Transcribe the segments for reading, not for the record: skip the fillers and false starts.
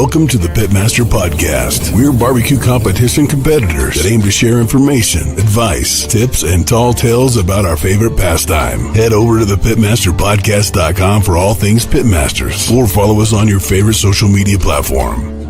Welcome to the Pitmaster Podcast. We're barbecue competition competitors that aim to share information, advice, tips, and tall tales about our favorite pastime. Head over to thepitmasterpodcast.com for all things Pitmasters, or follow us on your favorite social media platform.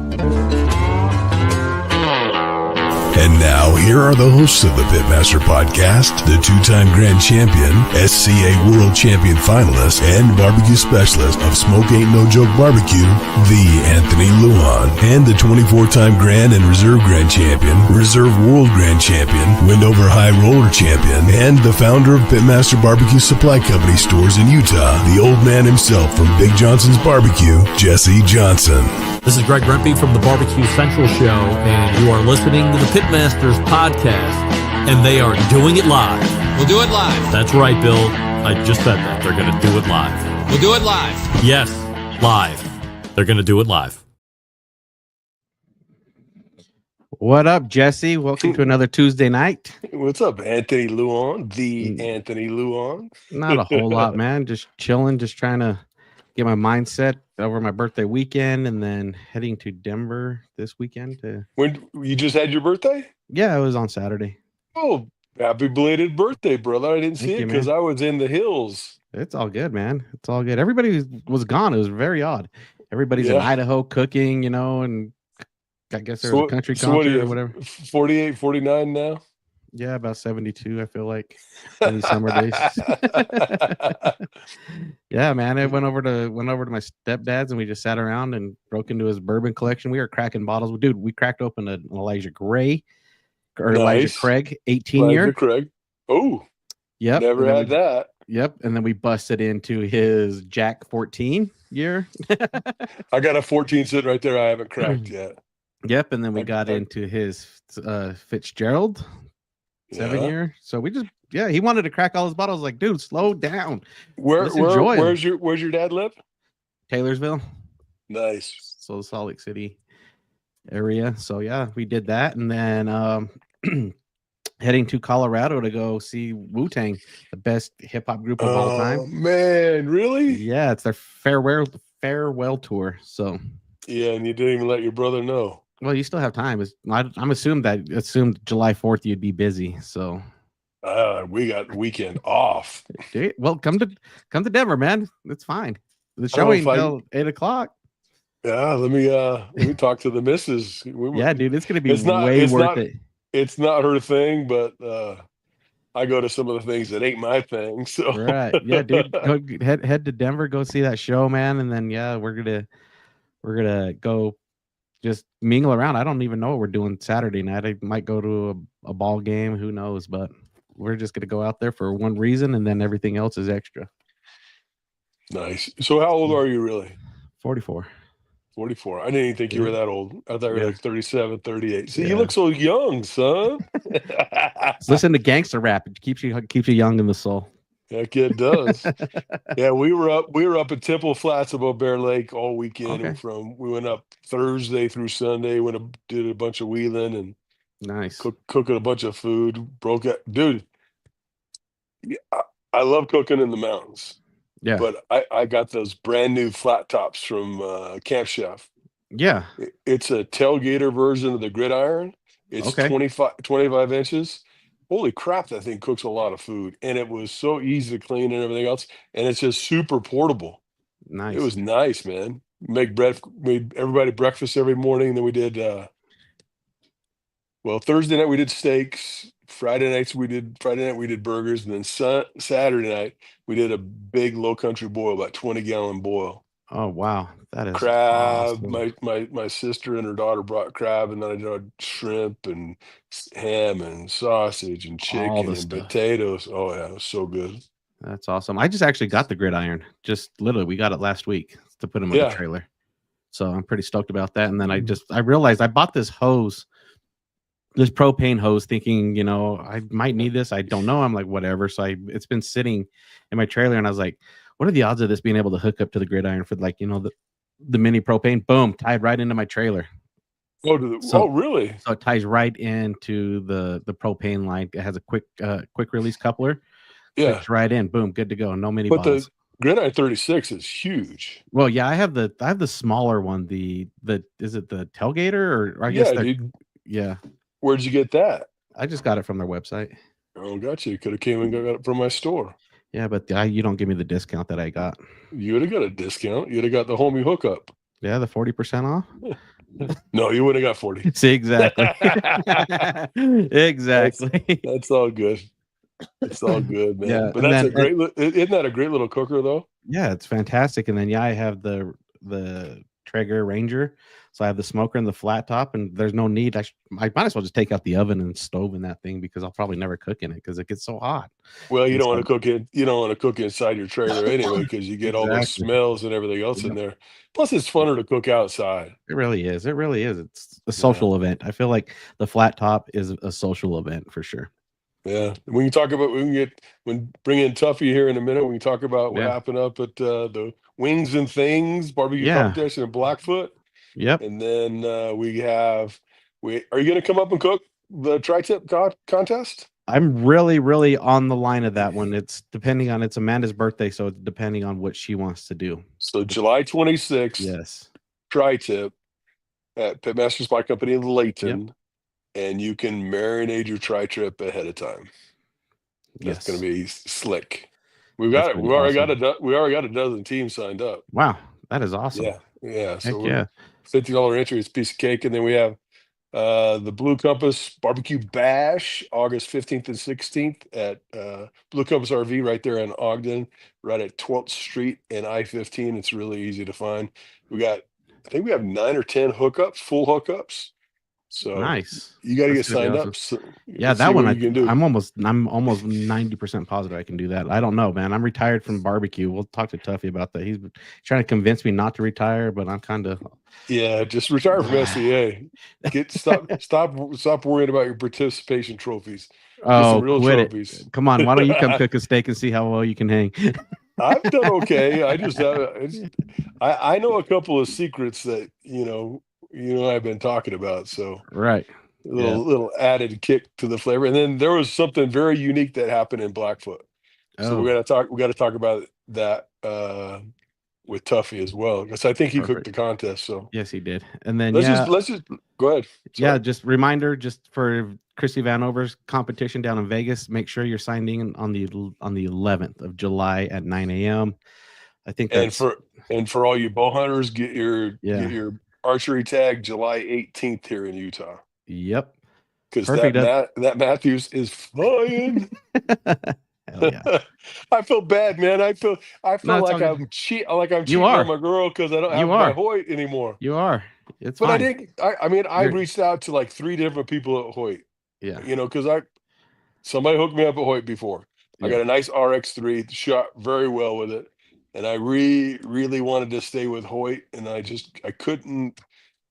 And now, here are the hosts of the Pitmaster Podcast, the two-time Grand Champion, SCA World Champion finalist, and barbecue specialist of Smoke Ain't No Joke Barbecue, the Anthony Luan, and the 24-time Grand and Reserve Grand Champion, Reserve World Grand Champion, Windover High Roller Champion, and the founder of Pitmaster Barbecue Supply Company stores in Utah, the old man himself from Big Johnson's Barbecue, Jesse Johnson. This is Greg Rempe from the Barbecue Central Show, and you are listening to the Pitmasters Podcast, and they are doing it live. We'll do it live. That's right, Bill. I just said that. They're going to do it live. We'll do it live. Yes, live. They're going to do it live. What up, Jesse? Welcome to another Tuesday night. What's up, Anthony Luan? The Anthony Luan. Not a whole lot, man. Just chilling, just trying to get my mindset over my birthday weekend, and then heading to Denver this weekend. When you just had your birthday? Yeah, it was on Saturday. Oh, happy belated birthday, brother! I didn't see it because I was in the hills. It's all good, man. It's all good. Everybody was gone. It was very odd. Everybody's in Idaho cooking, and I guess there's a country concert or whatever. 48, 49 now? Yeah, about 72, I feel like, in the summer days. Yeah, man. I went over to my stepdad's, and we just sat around and broke into his bourbon collection. We were cracking bottles. Dude, we cracked open an Elijah Craig, 18 year. Elijah Craig. Oh, yep. Never had that. Yep. And then we busted into his Jack 14 year. I got a 14 sitting right there I haven't cracked yet. Yep. And then we got into his Fitzgerald 7 year. So we just, he wanted to crack all his bottles. Like, dude, slow down. Where's your dad live? Taylorsville. Nice. So Salt Lake City area. So yeah, we did that, and then heading to Colorado to go see Wu-Tang, the best hip hop group of all time. Oh man, really? Yeah, it's their farewell tour. So yeah, and you didn't even let your brother know. Well, you still have time. I'm assumed July 4th you'd be busy. So we got the weekend off. Well, come to Denver, man. It's fine. The show ain't till 8:00. Yeah, let me talk to the missus. Yeah, dude, it's gonna be way worth it. It's not her thing, but I go to some of the things that ain't my thing. So right, yeah, dude, go head to Denver, go see that show, man, and then we're gonna go just mingle around. I don't even know what we're doing Saturday night. I might go to a ball game, who knows? But we're just gonna go out there for one reason, and then everything else is extra. Nice. So how old are you really? 44. 44. I didn't even think you were that old. I thought you were like 37, 38. See, you look so young, son. Listen to gangster rap. It keeps you young in the soul. Heck, it does. Yeah, we were up at Temple Flats above Bear Lake all weekend. Okay. We went up Thursday through Sunday. Did a bunch of wheeling and nice cooking a bunch of food. Broke it, dude. I love cooking in the mountains. Yeah, but I got those brand new flat tops from Camp Chef. Yeah, it's a tailgater version of the gridiron. It's 25 inches. Holy crap, that thing cooks a lot of food, and it was so easy to clean and everything else, and it's just super portable. Nice. It was nice, man. Made everybody breakfast every morning. Then we did Thursday night we did steaks. Friday night we did burgers, and then Saturday night we did a big low country boil, about 20-gallon boil. Oh wow, that is crab. Awesome. My sister and her daughter brought crab, and then I did shrimp and ham and sausage and chicken and potatoes. Oh yeah, it was so good. That's awesome. I just actually got the gridiron. Just literally, we got it last week to put in the trailer. So I'm pretty stoked about that. And then I realized I bought this propane hose, thinking, I might need this. I don't know. I'm like, whatever. So it's been sitting in my trailer, and I was like, what are the odds of this being able to hook up to the gridiron for the mini propane? Boom, tied right into my trailer. Oh, really? So it ties right into the propane line. It has a quick release coupler. Yeah, it's right in. Boom, good to go. No mini bottles. Gridiron 36 is huge. Well, yeah, I have the smaller one. The is it the Tailgater or I Yeah, guess dude. yeah. Where'd you get that? I just got it from their website. Oh, gotcha. You could have came and got it from my store. Yeah, but you don't give me the discount that I got. You would have got a discount. You'd have got the homie hookup. Yeah, the 40% off. No, you wouldn't have got 40. See, exactly. Exactly. That's all good. It's all good, man. Yeah, but that's isn't that a great little cooker though? Yeah, it's fantastic. And then yeah, I have the Traeger Ranger. So I have the smoker and the flat top, and there's no need. I might as well just take out the oven and stove in that thing because I'll probably never cook in it because it gets so hot. Well, you don't want to cook it. You don't want to cook inside your trailer anyway because you get all those smells and everything else in there. Plus, it's funner to cook outside. It really is. It really is. It's a social event. I feel like the flat top is a social event for sure. Yeah, we can bring in Tuffy here in a minute. We can talk about what happened up at the Wings and Things barbecue competition in Blackfoot. Yep. And then are you going to come up and cook the tri-tip contest? I'm really, really on the line of that one. It's Amanda's birthday, so it's depending on what she wants to do. So July 26th. Yes. Tri-tip at Pitmaster Spot Company in Layton. Yep. And you can marinate your tri-tip ahead of time. That's going to be slick. We already got a dozen teams signed up. Wow, that is awesome. Yeah. So $50 entry is a piece of cake, and then we have the Blue Compass Barbecue Bash, August 15th and 16th at Blue Compass RV right there in Ogden, right at 12th Street and I-15. It's really easy to find. I think we have 9 or 10 hookups, full hookups. So nice. You got to get signed up. So that one I'm almost 90% positive I can do that. I don't know, man. I'm retired from barbecue. We'll talk to Tuffy about that. He's trying to convince me not to retire, but I'm kind of just retire from SCA. Stop worrying about your participation trophies. Oh, real trophies. Come on, why don't you come cook a steak and see how well you can hang? I've done okay. I know a couple of secrets that I've been talking about, so right, little added kick to the flavor. And then there was something very unique that happened in Blackfoot, so we got to talk about that with Tuffy as well, because I think he cooked the contest. So yes, he did. And then let's just go ahead. Yeah, just reminder, just for Christy Vanover's competition down in Vegas. Make sure you're signed in on the 11th of July at 9 a.m. I think that's and for all you bow hunters, get your archery tag July 18th here in Utah. Yep. Because that Matthews is flying. Hell yeah. I feel bad, man. I feel like I'm cheating on my girl because I don't have my Hoyt anymore. You are. It's but fine. I reached out to like 3 different people at Hoyt. Yeah. Because somebody hooked me up at Hoyt before. I got a nice RX3, shot very well with it. And I really wanted to stay with Hoyt, and I couldn't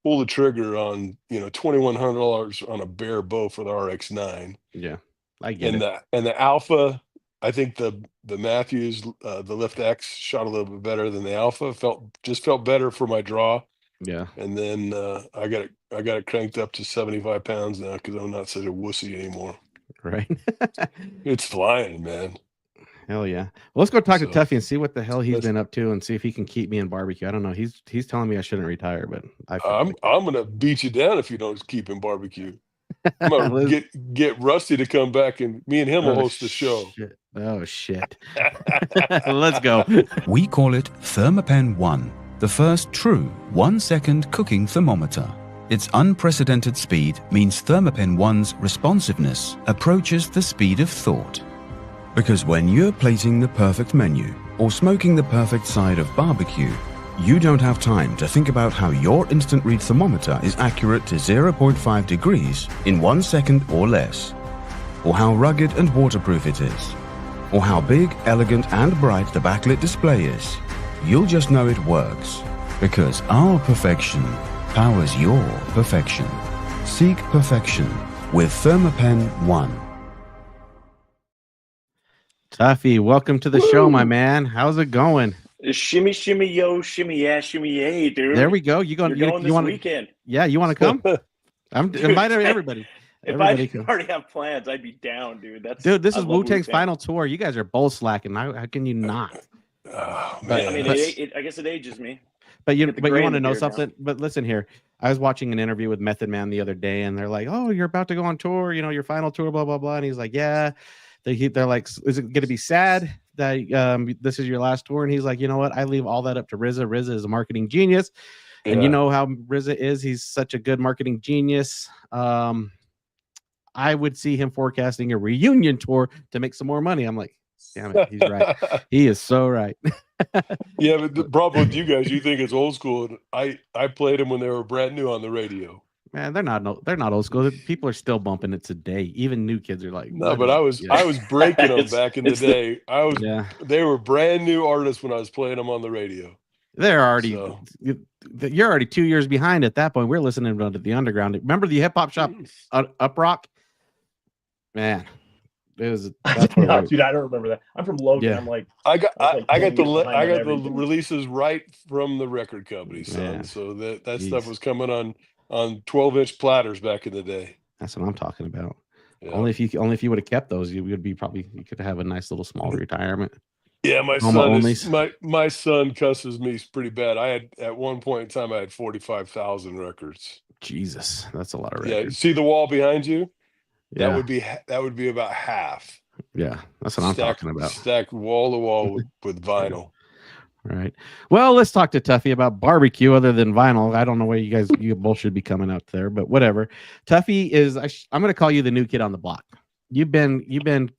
pull the trigger on $2,100 on a bare bow for the RX9. Yeah, I get it. And the Alpha, I think the Matthews, the Lift X shot a little bit better than the Alpha. Felt better for my draw. Yeah. And then I got it cranked up to 75 pounds now because I'm not such a wussy anymore. Right. It's flying, man. Hell yeah. Well, let's go talk to Tuffy and see what the hell he's been up to and see if he can keep me in barbecue. I don't know. He's telling me I shouldn't retire, but I'm gonna beat you down if you don't keep in barbecue. I'm gonna get Rusty to come back, and me and him will host the show. Shit. Oh shit. Let's go. We call it Thermapen 1, the first true 1-second cooking thermometer. Its unprecedented speed means Thermapen 1's responsiveness approaches the speed of thought. Because when you're plating the perfect menu or smoking the perfect side of barbecue, you don't have time to think about how your instant read thermometer is accurate to 0.5 degrees in 1 second or less, or how rugged and waterproof it is, or how big, elegant and bright the backlit display is. You'll just know it works, because our perfection powers your perfection. Seek perfection with Thermapen 1. Tuffy, welcome to the show, my man. How's it going? Shimmy, shimmy, yo, shimmy, yeah, shimmy, yay, dude. There we go. You going this weekend? Yeah, you want to come? I'm inviting everybody. If I didn't already have plans, I'd be down, dude. This is Wu-Tang's final tour. You guys are both slacking. How can you not? Oh, But- man. I mean, But- I guess it ages me. But you Get the want gray to in the know beard now. something? But listen here. I was watching an interview with Method Man the other day, and they're like, "Oh, you're about to go on tour, your final tour, blah blah blah." And he's like, "Yeah." They're like, "Is it going to be sad that this is your last tour?" And he's like, "You know what? I leave all that up to RZA. RZA is a marketing genius, and you know how RZA is. He's such a good marketing genius. I would see him forecasting a reunion tour to make some more money." I'm like, "Damn it, he's right. He is so right." Yeah, but the problem with you guys, you think it's old school. And I played them when they were brand new on the radio. Man, they're not old school. People are still bumping it today. Even new kids are like, No, "What but is-" I was breaking them It's- back in the it's the- day. Yeah, They were brand new artists when I was playing them on the radio. they're already. So- You're already 2 years behind at that point. We're listening to the underground. Remember the hip hop shop Up Rock? Man, it was. That's where No, we- dude, I don't remember that. I'm from Logan. Yeah. I'm like, I got I was like 10 years behind on the everything. releases right from the record company, son. Man, So that jeez. stuff was coming on 12-inch platters back in the day. That's what I'm talking about. Yeah. Only if you would have kept those, you would be you could have a nice little small retirement. Yeah, my Home son is onlys. my son cusses me pretty bad. I had at one point in time I had 45,000 records. Jesus, that's a lot of Yeah, records. see the wall behind you? Yeah, That would be about half. yeah, that's what I'm talking about. Stacked wall to wall with vinyl. Right. Well, let's talk to Tuffy about barbecue other than vinyl. I don't know where you both should be coming out there, but whatever. Tuffy is, I'm going to call you the new kid on the block. You've been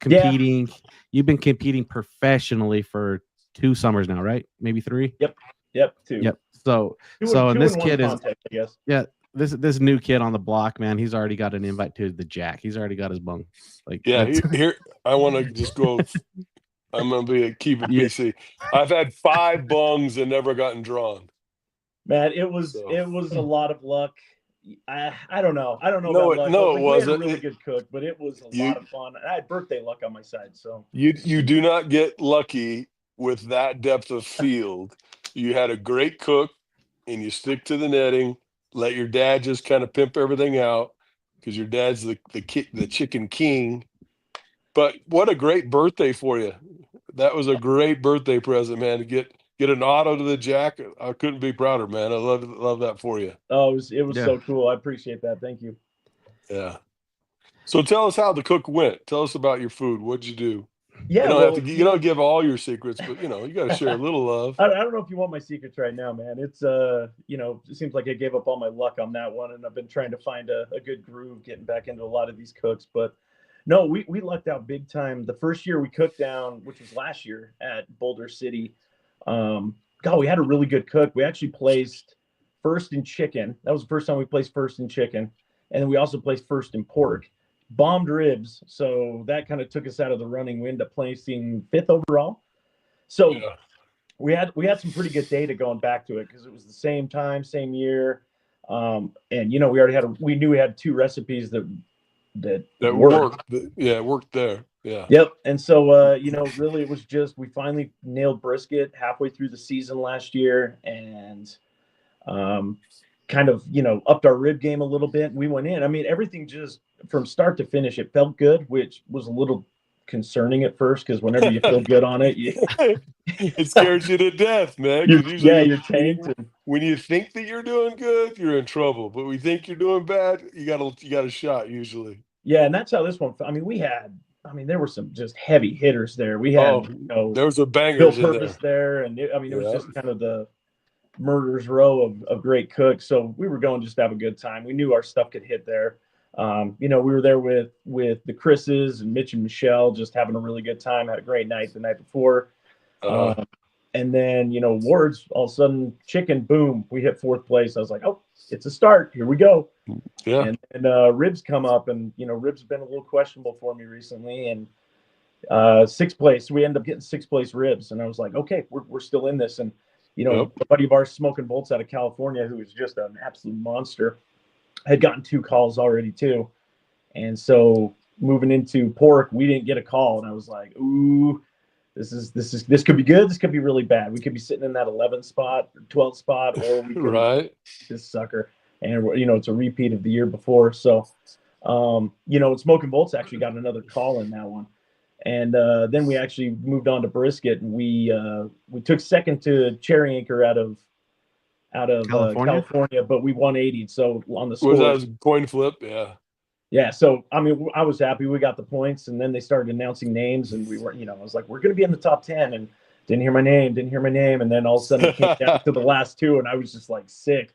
competing. Yeah. You've been competing professionally for 2 summers now, right? Maybe 3? Yep, 2. Yep. So and this kid is, I guess. Yeah, this new kid on the block, man, he's already got an invite to the Jack. He's already got his bung. Like, yeah, here I want to just go. I'm gonna keep it PC. I've had 5 bungs and never gotten drawn. Man, it was a lot of luck. I don't know. I don't know. No, about luck. no, it wasn't. We had a really good cook, but it was a lot of fun. I had birthday luck on my side, so you do not get lucky with that depth of field. You had a great cook, and you stick to the netting. Let your dad just kind of pimp everything out because your dad's the chicken king. But what a great birthday for you! That was a great birthday present, man. To get an auto to the Jack, I couldn't be prouder, man. I love that for you. Oh, it was so cool. I appreciate that. Thank you. Yeah. So tell us how the cook went. Tell us about your food. What'd you do? Yeah, you don't give all your secrets, but you got to share a little love. I don't know if you want my secrets right now, man. It's it seems like I gave up all my luck on that one, and I've been trying to find a good groove, getting back into a lot of these cooks. But no, we lucked out big time. The first year we cooked down, which was last year at Boulder City. God, we had a really good cook. We actually placed first in chicken. That was the first time we placed first in chicken, and then we also placed first in pork. Bombed ribs, so that kind of took us out of the running. We ended up placing 5th overall. So we had some pretty good data going back to it because it was the same time, same year, and we already we knew we had 2 recipes that worked. Yeah, it worked there. Yeah. Yep. And so really it was just we finally nailed brisket halfway through the season last year, and kind of upped our rib game a little bit. We went in. I mean, everything just from start to finish, it felt good, which was a little concerning at first because whenever you feel good on it, it scares you to death, man. You're tanked. When you think that you're doing good, you're in trouble. But we think you're doing bad, you got a shot usually. Yeah, and that's how this one. I mean, there were some just heavy hitters there. We had there was a banger Bill Purpose there, and it was just kind of the murderer's row of great cooks. So we were going just to have a good time. We knew our stuff could hit there. We were there with the Chris's and Mitch and Michelle, just having a really good time. Had a great night the night before. And then, Ward's all of a sudden chicken, boom, we hit 4th place. I was like, oh, it's a start. Here we go. Yeah. And ribs come up, and, ribs have been a little questionable for me recently. And 6th place, we ended up getting 6th place ribs. And I was like, okay, we're still in this. And, a buddy of ours, Smoking Bolts out of California, who is just an absolute monster, had gotten 2 calls already too. And so moving into pork, we didn't get a call. And I was like, ooh, this could be good. This could be really bad. We could be sitting in that 11th spot, or 12th spot, or we could this sucker. And it's a repeat of the year before. So, Smoking Bolts actually got another call in that one. And then we actually moved on to brisket, and we took second to Cherry Anchor out of California, but we won 80. So on the score, Was that a coin flip? Yeah. Yeah. So I mean, I was happy we got the points, and then they started announcing names, and we were, I was like, we're going to be in the top 10, and didn't hear my name, and then all of a sudden it came down to the last two, and I was just like sick.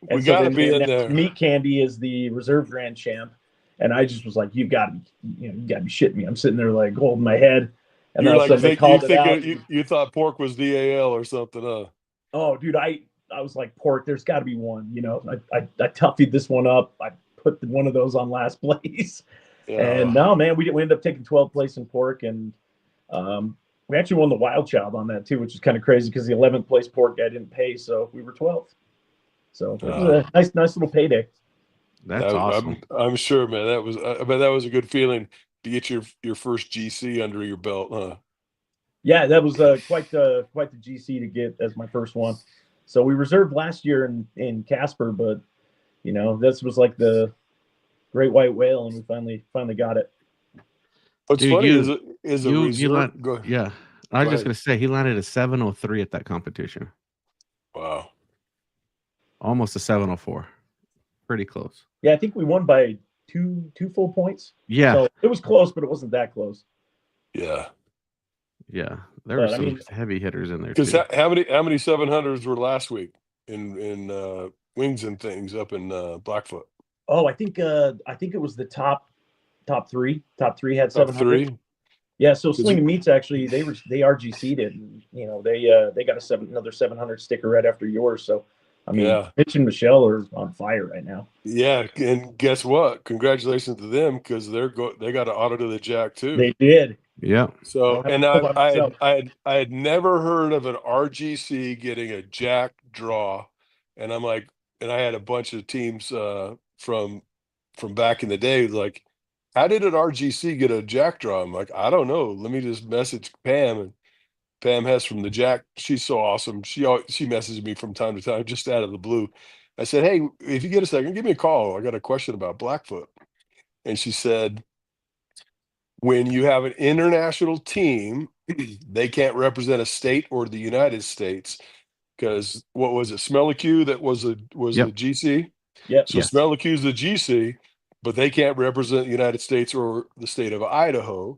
And we so got to then be in there. Meat Candy is the reserve grand champ, and I just was like, you got to be shitting me. I'm sitting there like holding my head, and You're all of a sudden they called it out. You thought pork was DAL or something, huh? Oh, dude, I was like, pork. There's got to be one. I Tuffy'd this one up. I put one of those on last place, and no, man, we ended up taking 12th place in pork, and we actually won the wild child on that too, which is kind of crazy because the 11th place pork guy didn't pay, so we were 12th. So it was a nice little payday. That's awesome. I'm sure, man. That was a good feeling to get your first GC under your belt, huh? Yeah, that was quite the GC to get as my first one. So we reserved last year in Casper, but this was like the great white whale, and we finally got it. What's funny is a reserve. Yeah, I was just gonna say he landed a 703 at that competition. Wow, almost a 704, pretty close. Yeah, I think we won by two full points. Yeah, so it was close, but it wasn't that close. Yeah, there were some heavy hitters in there. Because how many 700s were last week in Wings and Things up in Blackfoot? Oh, I think it was the top three. Top three had 700. Yeah, so Sling and Meats actually they RGC'd it, and they got another 700 sticker right after yours. So I mean, Mitch and Michelle are on fire right now. Yeah, and guess what? Congratulations to them because they got an auto to the Jack too. They did. Yeah. So and I had never heard of an RGC getting a Jack draw, and I'm like, and I had a bunch of teams from back in the day like, how did an RGC get a Jack draw? I'm like, I don't know. Let me just message Pam, and Pam Hess from the Jack. She's so awesome. She messages me from time to time, just out of the blue. I said, hey, if you get a second, give me a call. I got a question about Blackfoot. And she said, when you have an international team, they can't represent a state or the United States because what was it? Smellicue that was a GC. Yeah. So Smellicue is the GC, but they can't represent the United States or the state of Idaho.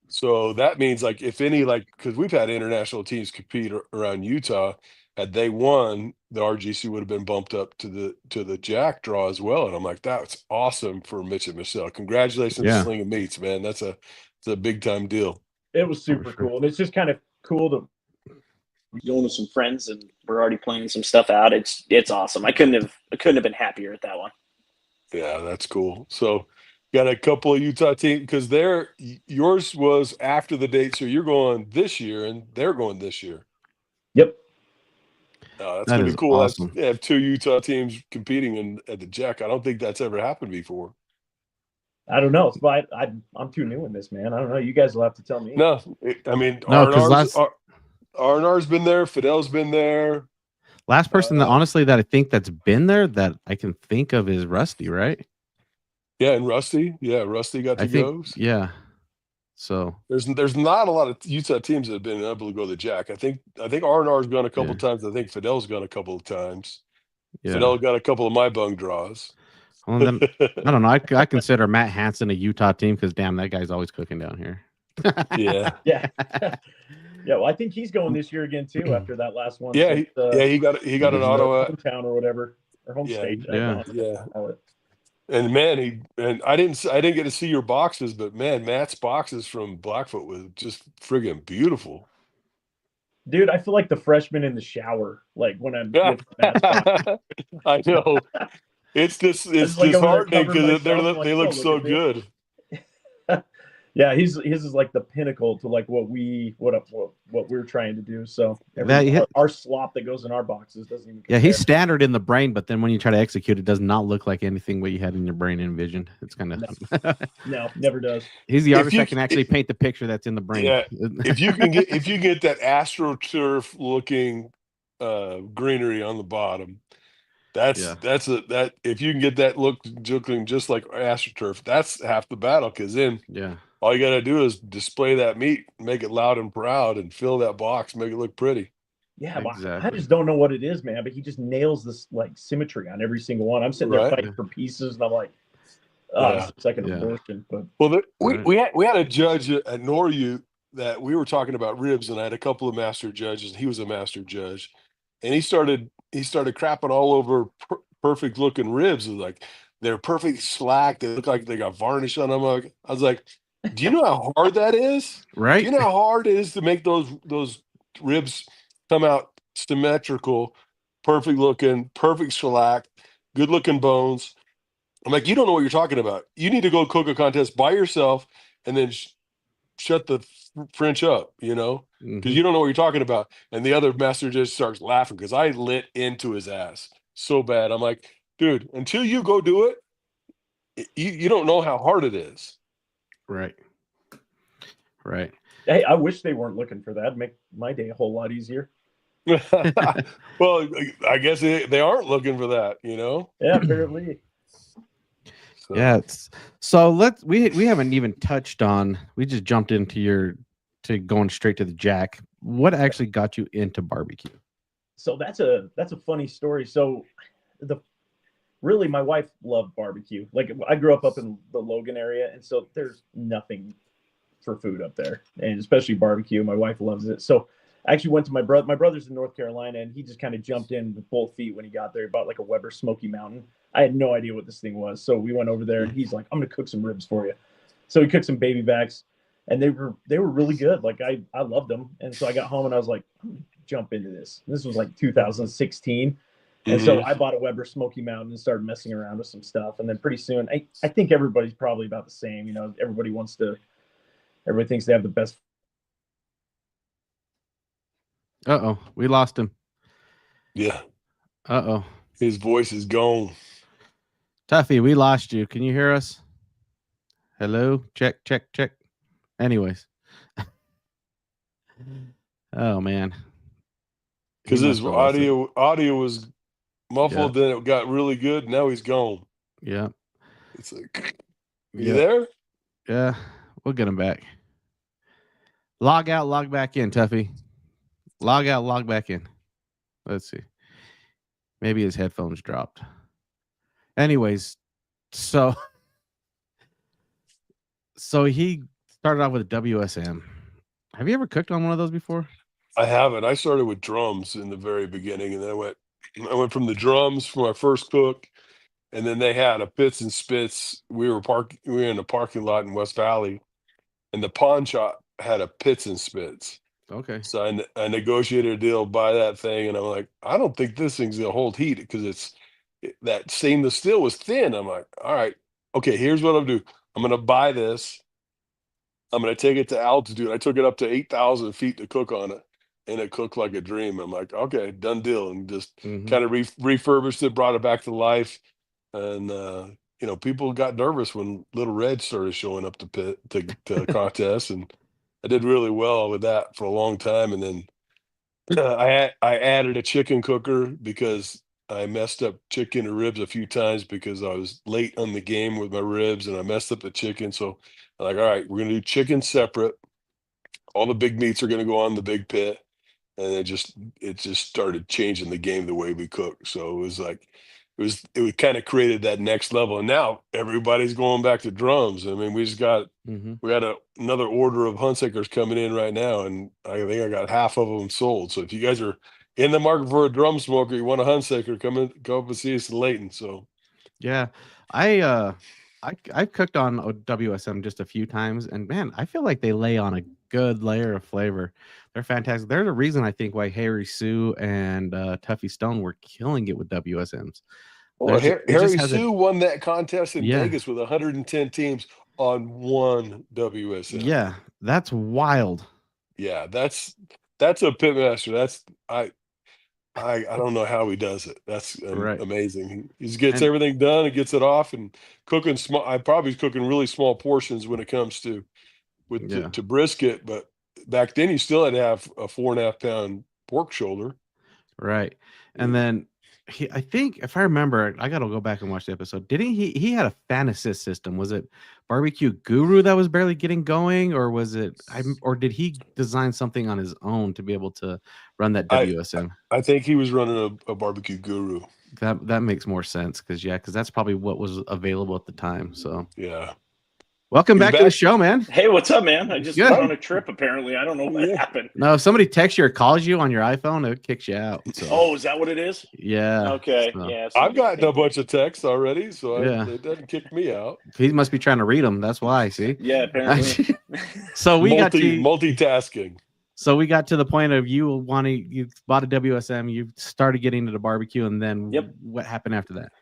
So that means like if any, like, because we've had international teams compete around Utah, had they won, the RGC would have been bumped up to the Jack draw as well. And I'm like, that's awesome for Mitch and Michelle. Congratulations to Sling and Meats, man. It's a big time deal. It was super cool. And it's just kind of cool to going with some friends, and we're already planning some stuff out. It's awesome. I couldn't have been happier at that one. Yeah, that's cool. So got a couple of Utah teams because yours was after the date, so you're going this year and they're going this year. Yep. That's gonna be cool. Awesome. I have two Utah teams competing at the Jack. I don't think that's ever happened before. I don't know. But I'm too new in this, man. I don't know. You guys will have to tell me. No, I mean, R&R's been there. Fidel's been there. Last person that honestly that I think that's been there that I can think of is Rusty, right? Yeah, and Rusty. Yeah, Rusty got to go. Yeah. So there's not a lot of Utah teams that have been able to go to the Jack. I think R&R's gone a couple of times. I think Fidel's gone a couple of times. Yeah. Fidel got a couple of my bung draws. Well, then, I don't know. I consider Matt Hansen a Utah team because damn, that guy's always cooking down here. Yeah. Yeah. Yeah, well, I think he's going this year again too after that last one. Yeah, he got an auto hometown or whatever, or home state. Yeah. And man, I didn't get to see your boxes, but man, Matt's boxes from Blackfoot was just friggin' beautiful. Dude, I feel like the freshman in the shower, like when I'm with Matt's boxes. I know. It's disheartening because they look so good. Yeah, his is like the pinnacle to like what we're trying to do. So our slop that goes in our boxes doesn't even compare. Yeah, he's standard in the brain, but then when you try to execute, it does not look like anything what you had in your brain envisioned. It's kind of no, never does. He's the artist that can actually paint the picture that's in the brain. Yeah, if you get that AstroTurf looking greenery on the bottom, that if you can get that looking just like AstroTurf, that's half the battle. Because then All you got to do is display that meat, make it loud and proud, and fill that box, make it look pretty. Yeah, Exactly. I just don't know what it is, man. But he just nails this like symmetry on every single one. I'm sitting there fighting for pieces, and I'm like, Yeah. it's like an abortion. But well, we had a judge at Norute that we were talking about ribs, and I had a couple of master judges, and he was a master judge, and he started crapping all over perfect looking ribs. Like they're perfect slack. They look like they got varnish on them. I was like, do you know how hard that is? Right. Do you know how hard it is to make those ribs come out symmetrical, perfect looking, perfect shellac, good looking bones? I'm like, you don't know what you're talking about. You need to go cook a contest by yourself and then shut the French up, because you don't know what you're talking about. And the other master just starts laughing because I lit into his ass so bad. I'm like, dude, until you go do it, you don't know how hard it is. Right. Right. Hey, I wish they weren't looking for that. It'd make my day a whole lot easier. Well, I guess they aren't looking for that, Yeah, apparently. So. Yeah. So we haven't even touched on. We just jumped into going straight to the jack. What actually got you into barbecue? So that's a funny story. So really my wife loved barbecue. Like I grew up in the Logan area, and so there's nothing for food up there, and especially barbecue. My wife loves it. So I actually went to my brother. My brother's in North Carolina, and he just kind of jumped in with both feet when he got there. He bought like a Weber Smoky Mountain. I had no idea what this thing was, so we went over there, and he's like, "I'm gonna cook some ribs for you." So he cooked some baby backs, and they were really good. Like I loved them, and so I got home and I was like, "I'm gonna jump into this." This was like 2016. And so I bought a Weber Smoky Mountain and started messing around with some stuff. And then pretty soon, I think everybody's probably about the same. Everybody thinks they have the best. Uh-oh, we lost him. Yeah. Uh-oh. His voice is gone. Tuffy, we lost you. Can you hear us? Hello? Check. Anyways. Oh, man. Because his audio was muffled, then it got really good. Now he's gone. Yeah. It's like, you there? Yeah, we'll get him back. Log out, log back in, Tuffy. Log out, log back in. Let's see. Maybe his headphones dropped. Anyways, so he started off with a WSM. Have you ever cooked on one of those before? I haven't. I started with drums in the very beginning, and then I went from the drums for my first cook, and then they had a Pits and Spits. We were in a parking lot in West Valley, and the pawn shop had a Pits and Spits. Okay. So I negotiated a deal, buy that thing, and I'm like, I don't think this thing's gonna hold heat because that stainless steel was thin. I'm like, all right, okay, here's what I'll do. I'm gonna buy this. I'm gonna take it to altitude. I took it up to 8,000 feet to cook on it, and it cooked like a dream. I'm like, okay, done deal, and just kind of refurbished it, brought it back to life, and people got nervous when Little Red started showing up to contests, and I did really well with that for a long time. And then I added a chicken cooker because I messed up chicken or ribs a few times because I was late on the game with my ribs and I messed up the chicken. So I'm like, all right, we're going to do chicken separate. All the big meats are going to go on the big pit. And it just started changing the game the way we cook. So it was like, it kind of created that next level. And now everybody's going back to drums. I mean, we got another order of Huntsakers coming in right now, and I think I got half of them sold. So if you guys are in the market for a drum smoker, you want a Huntsaker, come up and see us in Layton. So yeah, I've cooked on a WSM just a few times, and man, I feel like they lay on a good layer of flavor. They're fantastic. They're the reason I think why Harry Sue and Tuffy Stone were killing it with WSMs. Well, Harry Sue won that contest in Vegas with 110 teams on one WSM. Yeah, that's wild. Yeah, that's a pitmaster. That's I don't know how he does it. That's amazing. He just gets everything done and gets it off, and cooking small. I probably cooking really small portions when it comes to brisket, but back then you still had to have a 4.5 pound pork shoulder. Right. And then I think if I remember, I gotta go back and watch the episode. Didn't he had a fan assist system? Was it Barbecue Guru that was barely getting going, or was it or did he design something on his own to be able to run that WSM? I think he was running a Barbecue Guru. That makes more sense because that's probably what was available at the time. So yeah. Welcome back to the show, man. Hey, what's up, man? I just went on a trip, apparently. I don't know what happened. No, if somebody texts you or calls you on your iPhone, it kicks you out. So. Oh, is that what it is? Yeah. Okay. So. Yeah. I've gotten a bunch of texts already, so it doesn't kick me out. He must be trying to read them. That's why, see? Yeah, apparently. So we got to multitasking. So we got to the point of you bought a WSM, you started getting into the barbecue, and then what happened after that?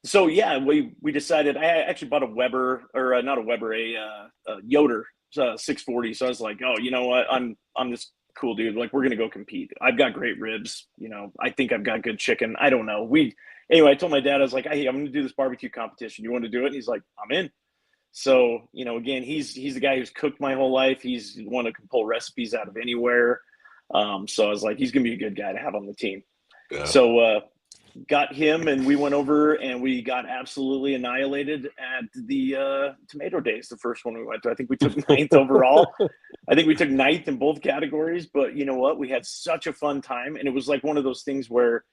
So yeah, we decided. I actually bought a Weber, or not a Weber, a Yoder 640. So I was like, oh, you know what? I'm this cool dude. Like, we're gonna go compete. I've got great ribs. You know, I think I've got good chicken. I don't know. Anyway, I told my dad, I was like, hey, I'm gonna do this barbecue competition. You want to do it? And he's like, I'm in. So, you know, again, he's the guy who's cooked my whole life. He's one who can pull recipes out of anywhere. So I was like, he's gonna be a good guy to have on the team. Yeah. So got him, and we went over and we got absolutely annihilated at the Tomato Days, the first one we went to. I think we took 9th overall. I think we took 9th in both categories, but you know what? We had such a fun time, and it was like one of those things where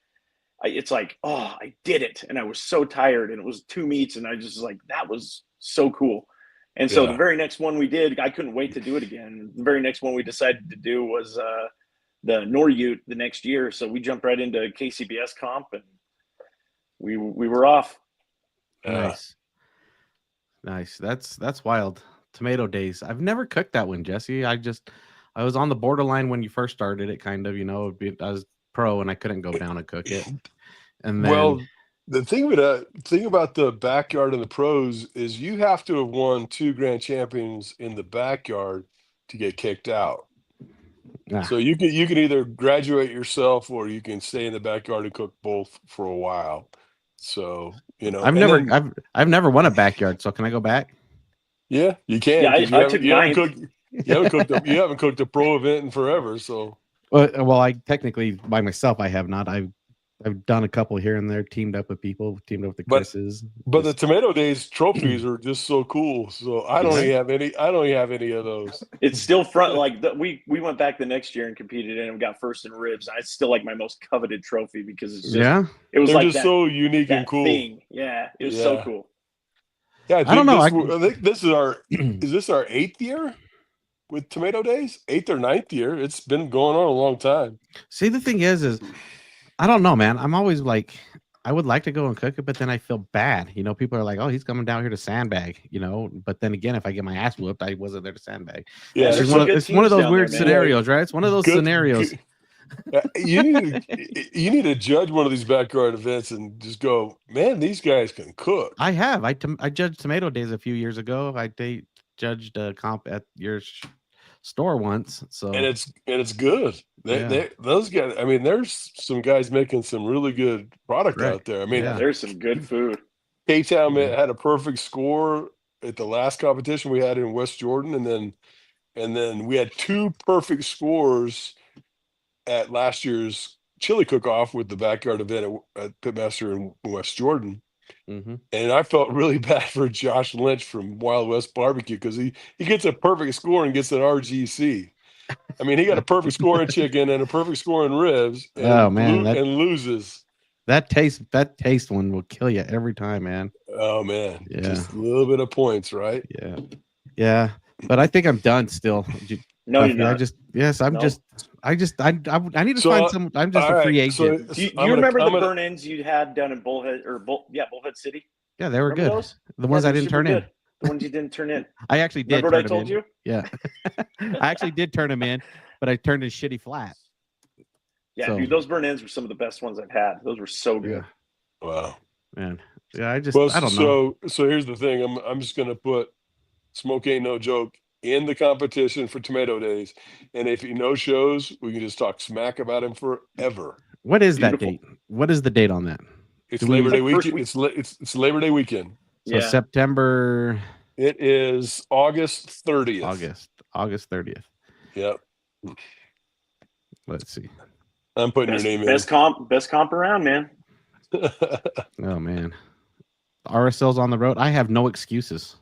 it's like, oh, I did it, and I was so tired, and it was 2 meats, and I just was like, that was so cool. And so the very next one we did, I couldn't wait to do it again. The very next one we decided to do was the Norute the next year. So we jumped right into KCBS comp, and we were off. Nice. That's wild. Tomato Days. I've never cooked that one, Jesse. I was on the borderline when you first started it, kind of, you know. I was pro and I couldn't go down and cook it. And then the thing about the backyard and the pros is you have to have won 2 grand champions in the backyard to get kicked out. So you can either graduate yourself or you can stay in the backyard and cook both for a while. So, you know, I've never won a backyard. So can I go back? Yeah, you can. Yeah, you haven't cooked a pro event in forever. So, well, I technically by myself, I have not. I've done a couple here and there, teamed up with people, teamed up with the Chris's. But the Tomato Days trophies are just so cool. So I don't even have any of those. It's still front. Like we went back the next year and competed in and got first in ribs. It's still like my most coveted trophy because it's just it was like just so unique and cool. Thing. Yeah, it was so cool. Yeah, I don't know. I think this is our 8th year with Tomato Days? 8th or 9th year. It's been going on a long time. See, the thing is I don't know, man. I'm always like, I would like to go and cook it, but then I feel bad. You know, people are like, oh, he's coming down here to sandbag, you know. But then again, if I get my ass whooped, I wasn't there to sandbag. Yeah, it's one of those weird scenarios, right? It's one of those scenarios. You need to judge one of these backyard events and just go, man, these guys can cook. I have. I judged Tomato Days a few years ago. I judged a comp at your store once, so and it's good. Those guys. I mean, there's some guys making some really good product out there. I mean, there's some good food. K-Town had a perfect score at the last competition we had in West Jordan, and then we had 2 perfect scores at last year's chili cook-off with the backyard event at Pitmaster in West Jordan. Mm-hmm. And I felt really bad for Josh Lynch from Wild West Barbecue because he gets a perfect score and gets an RGC. I mean, he got a perfect score in chicken and a perfect score in ribs. And and loses. That taste one will kill you every time, man. Oh man, just a little bit of points, right? Yeah. But I think I'm done still. No, you're not. I need to find some. I'm just a free agent. Do you remember the burn-ins you had down in Bullhead Bullhead City? Yeah, they were good. Those? The ones I didn't turn in. The ones you didn't turn in. I actually did. Remember what I told you? Yeah, I actually did turn them in, but I turned a shitty flat. Yeah, dude, those burn-ins were some of the best ones I've had. Those were so good. Yeah. Wow, man. Yeah, I don't know. So here's the thing. I'm just gonna put Smoke Ain't No Joke in the competition for Tomato Days, and if he no shows, we can just talk smack about him forever. What is that date? What is the date on that? It's Labor Day weekend. It's Labor Day weekend. So September. It is August 30th. August 30th. Yep. Let's see. I'm putting your name in. Best comp around, man. Oh man, RSL's on the road. I have no excuses.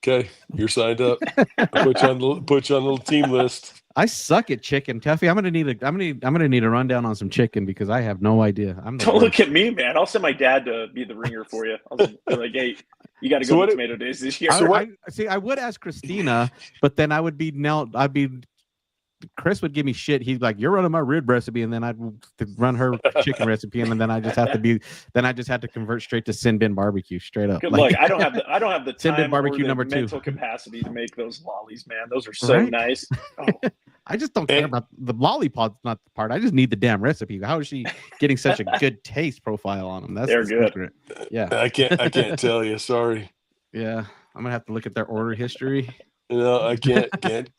Okay, you're signed up. I'll put you on the little team list. I suck at chicken, Tuffy. I'm gonna need a rundown on some chicken because I have no idea. Don't look at me, man. I'll send my dad to be the ringer for you. I'll be like, hey, you got to go to Tomato Days this year. I would ask Christina, but then Chris would give me shit. He's like, "You're running my rib recipe," and then I'd run her chicken recipe, and then I just have to convert straight to Sin Bin barbecue straight up. Good luck. I don't have the Sin Bin time barbecue or the number 2 mental capacity to make those lollies, man. Those are so nice. Oh. I just don't care about the lollipop's not the part. I just need the damn recipe. How is she getting such a good taste profile on them? They're good. Secret. Yeah, I can't tell you. Sorry. Yeah, I'm gonna have to look at their order history. No, I can't.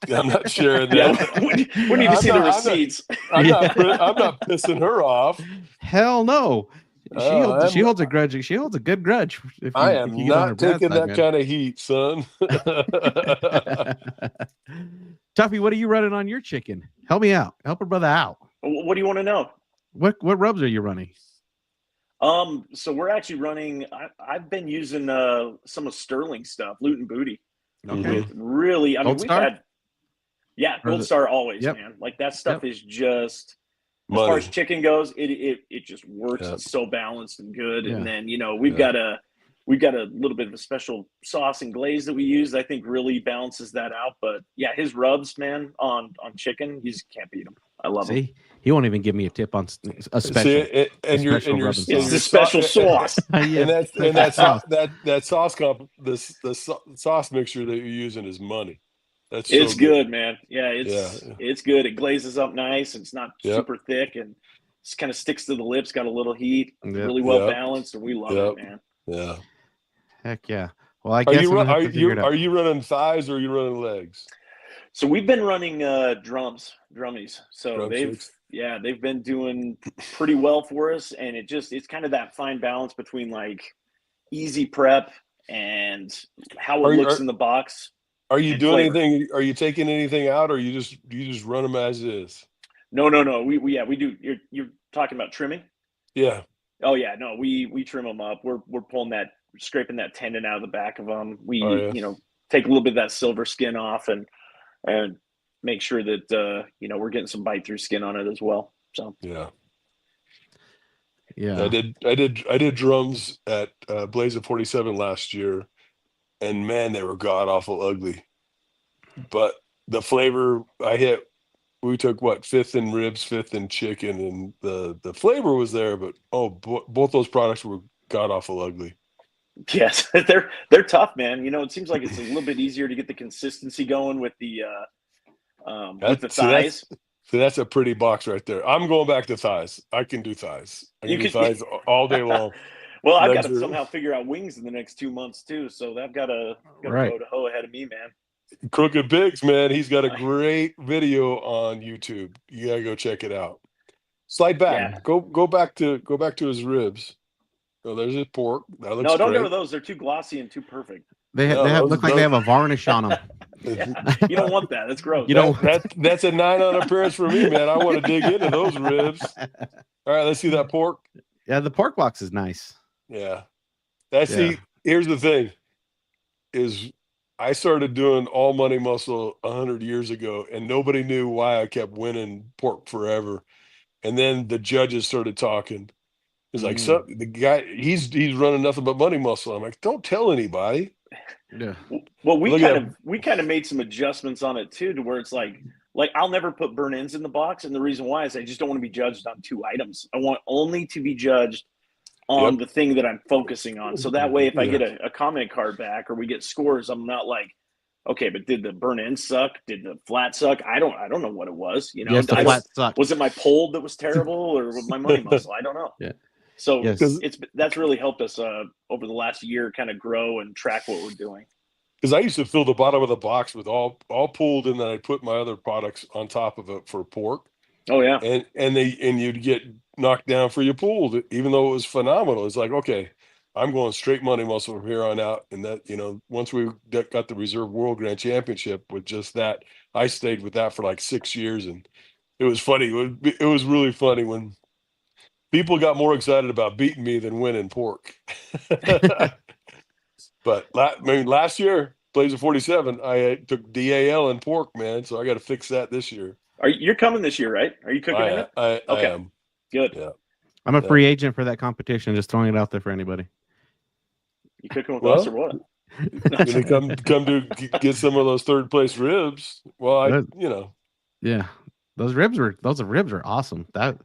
I'm not sharing that. We need to see the receipts. I'm not pissing her off. Hell no. She holds a grudge. She holds a good grudge. I am not taking that kind of heat, son. Tuffy, what are you running on your chicken? Help me out. Help a brother out. What do you want to know? What rubs are you running? So we're actually running. I've been using some of Sterling stuff, Loot and Booty. Okay. Really, I mean, Gold Star? Gold Star always, man. Like that stuff is just money. As far as chicken goes, it just works. Yep. It's so balanced and good. And then we've got a little bit of a special sauce and glaze that we use. I think really balances that out. But yeah, his rubs, man, on chicken, you just can't beat them. I love them. He won't even give me a tip on a special. It's the special sauce. And that sauce the sauce mixture that you're using is money. It's good, man. Yeah, it's good. It glazes up nice. It's not super thick and it kind of sticks to the lips. Got a little heat. Really well balanced, and we love it, man. Yeah. Heck yeah. Well, I guess are you running thighs or are you running legs? So we've been running drummies. So they've been doing pretty well for us, and it's kind of that fine balance between like easy prep and how it looks in the box. Are you doing anything? Are you taking anything out, or you just run them as is? No. We do. You're talking about trimming? Yeah. Oh yeah. No, we trim them up. We're scraping that tendon out of the back of them. We take a little bit of that silver skin off and make sure that we're getting some bite through skin on it as well. So yeah. Yeah. I did drums at Blaze of 47 last year, and man, they were god awful ugly. But the flavor we took 5th in ribs, 5th in chicken, and the flavor was there, but both those products were god awful ugly. Yes, they're tough, man. It seems like it's a little bit easier to get the consistency going with the thighs. So that's a pretty box right there. I'm going back to thighs. I can do thighs. I can do thighs all day long. Well, I've got to somehow figure out wings in the next 2 months too. So I've got a go to hoe ahead of me, man. Crooked Pigs, man. He's got a great video on YouTube. You gotta go check it out. Slide back. Yeah. Go back to his ribs. Oh, there's his pork. That looks don't great. go to those. They're too glossy and too perfect. They look like they have a varnish on them. You don't want that. That's gross. That's a 9 on appearance for me, man. I want to dig into those ribs. All right, let's see that pork. Yeah, the pork box is nice. Yeah. Here's the thing is I started doing all money muscle 100 years ago, and nobody knew why I kept winning pork forever. And then the judges started talking. It's like, the guy, he's running nothing but money muscle. I'm like, don't tell anybody. Yeah. Well, we kind of made some adjustments on it too, to where it's like I'll never put burn-ins in the box, and the reason why is I just don't want to be judged on 2 items. I want only to be judged on the thing that I'm focusing on. So that way, if I get a comment card back or we get scores, I'm not like, okay, but did the burn-in suck? Did the flat suck? I don't know what it was. Yes, the flat sucked. Was it my pole that was terrible, or was my money muscle? I don't know. Yeah. So that's really helped us over the last year kind of grow and track what we're doing. Because I used to fill the bottom of the box with all pulled, and then I put my other products on top of it for pork. Oh yeah, and you'd get knocked down for your pulled, even though it was phenomenal. It's like, okay, I'm going straight money muscle from here on out. And that, once we got the Reserve World Grand Championship with just that, I stayed with that for like 6 years, and it was funny. It was really funny when people got more excited about beating me than winning pork. But last year, Blazer 47, I took DAL in pork, man. So I got to fix that this year. You're coming this year, right? Are you cooking in it? I am. Good. Yeah. I'm a free agent for that competition. Just throwing it out there for anybody. You cooking with us or what? Gonna come to get some of those third place ribs. Well, yeah, those ribs are awesome. That,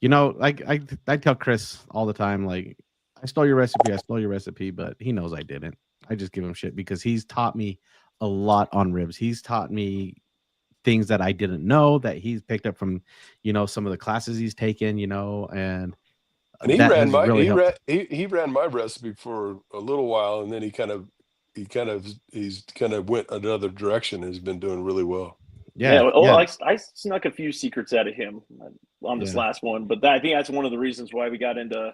I tell Chris all the time, like, I stole your recipe, but he knows I didn't. I just give him shit because he's taught me a lot on ribs. He's taught me things that I didn't know that he's picked up from, some of the classes he's taken, and he ran my recipe for a little while, and then he kind of went another direction and has been doing really well. Yeah. I snuck a few secrets out of him on this last one, but I think that's one of the reasons why we got into,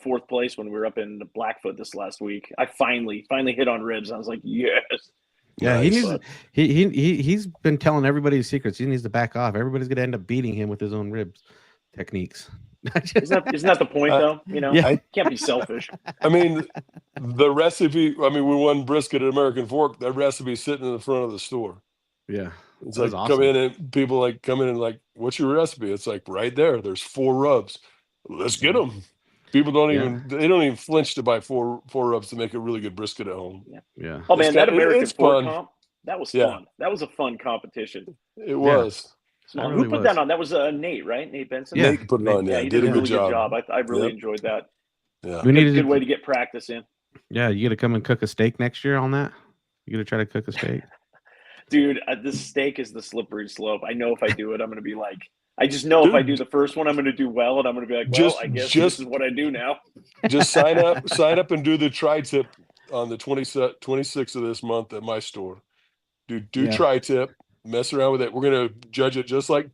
fourth place when we were up in Blackfoot this last week. I finally hit on ribs. I was like, yes. Yeah, nice. He's been telling everybody his secrets. He needs to back off. Everybody's gonna end up beating him with his own ribs techniques. Isn't that the point, though? I can't be selfish. I mean, the recipe. I mean, we won brisket at American Fork. That recipe's sitting in the front of the store. Yeah, it's like awesome. Come in and people come in and like, what's your recipe? It's like right there. There's 4 rubs. Let's get them. People don't even flinch to buy four rubs to make a really good brisket at home. Yeah. Oh man, that American Fork comp, that was fun. That was a fun competition. It was. Who put that on? That was Nate, right? Nate Benson. Yeah, Nate put it on. Yeah, he did a really good job. I really enjoyed that. Yeah, we needed a good way to get practice in. Yeah, you got to come and cook a steak next year on that. You got to try to cook a steak. Dude, this steak is the slippery slope. I know if I do it, I'm going to be like. I just know if I do the first one, I'm going to do well, and I'm going to be like, I guess this is what I do now. Just sign up and do the tri-tip on the 26th of this month at my store. Do tri-tip, mess around with it. We're going to judge it just like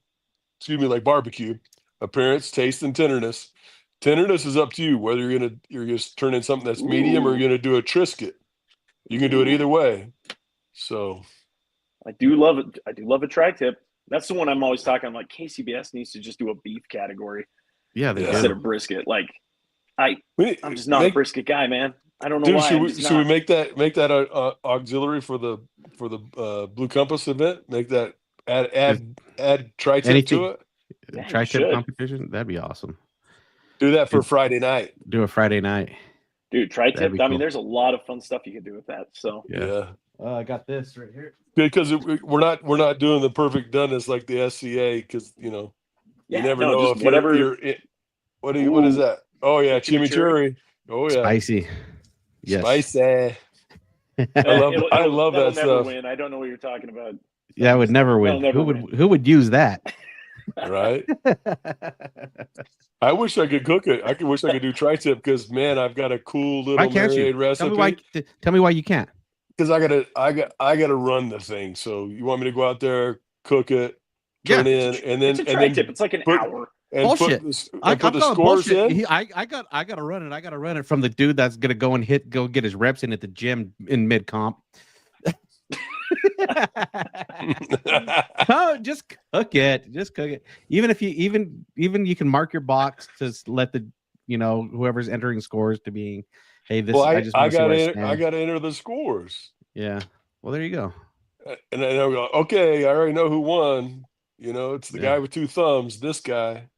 barbecue. Appearance, taste, and tenderness. Tenderness is up to you, whether you're going to turn in something that's medium or you're going to do a Triscuit. You can do it either way. So I do love it. I do love a tri-tip. That's the one I'm always talking. I'm like, KCBS needs to just do a beef category. Yeah, instead of brisket. Like, I'm just not a brisket guy, man. I don't know why. Should we make that auxiliary for the Blue Compass event? Make that add tri-tip to it. Tri-tip competition. That'd be awesome. Do that for Friday night. Do a Friday night, dude. Tri-tip. I mean, there's a lot of fun stuff you can do with that. So yeah. I got this right here. Because we're not doing the perfect doneness like the SCA because you never know if whatever. What is that? Oh yeah, chimichurri. Oh yeah, spicy. Yes, spicy. I love that stuff. Win. I don't know what you're talking about. Yeah, I would never win. Who would use that? Right. I wish I could cook it. I wish I could do tri-tip because man, I've got a cool little marinade recipe. Tell me why you can't. Because I gotta run the thing. So you want me to go out there, cook it, turn in, and then tri-tip. It's like an hour. And bullshit. Put the scores in. I gotta run it. I gotta run it from the dude that's gonna go get his reps in at the gym in mid comp. No, just cook it. Just cook it. Even if you even you can mark your box to let the whoever's entering scores to being. Hey, this. Well, I gotta enter the scores. Yeah. Well, there you go. And then I go, okay, I already know who won. It's the guy with 2 thumbs. This guy.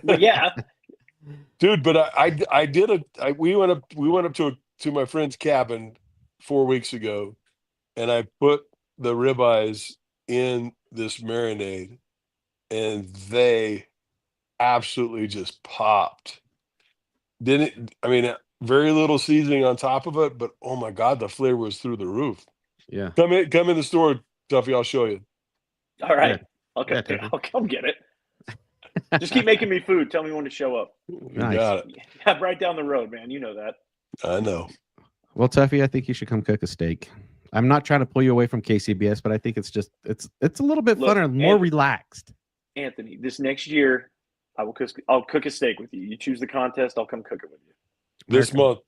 Yeah, dude. But we went up to my friend's cabin 4 weeks ago, and I put the ribeyes in this marinade, and they absolutely just popped. Very little seasoning on top of it, but oh my God, the flavor was through the roof. Yeah. Come in the store, Tuffy. I'll show you. All right. Yeah. Okay. I'll come get it. Just keep making me food. Tell me when to show up. Nice. You got it. Yeah, right down the road, man. You know that. I know. Well, Tuffy, I think you should come cook a steak. I'm not trying to pull you away from KCBS, but I think it's a little bit funner, more relaxed. Anthony, this next year, I'll cook a steak with you. You choose the contest, I'll come cook it with you. This month,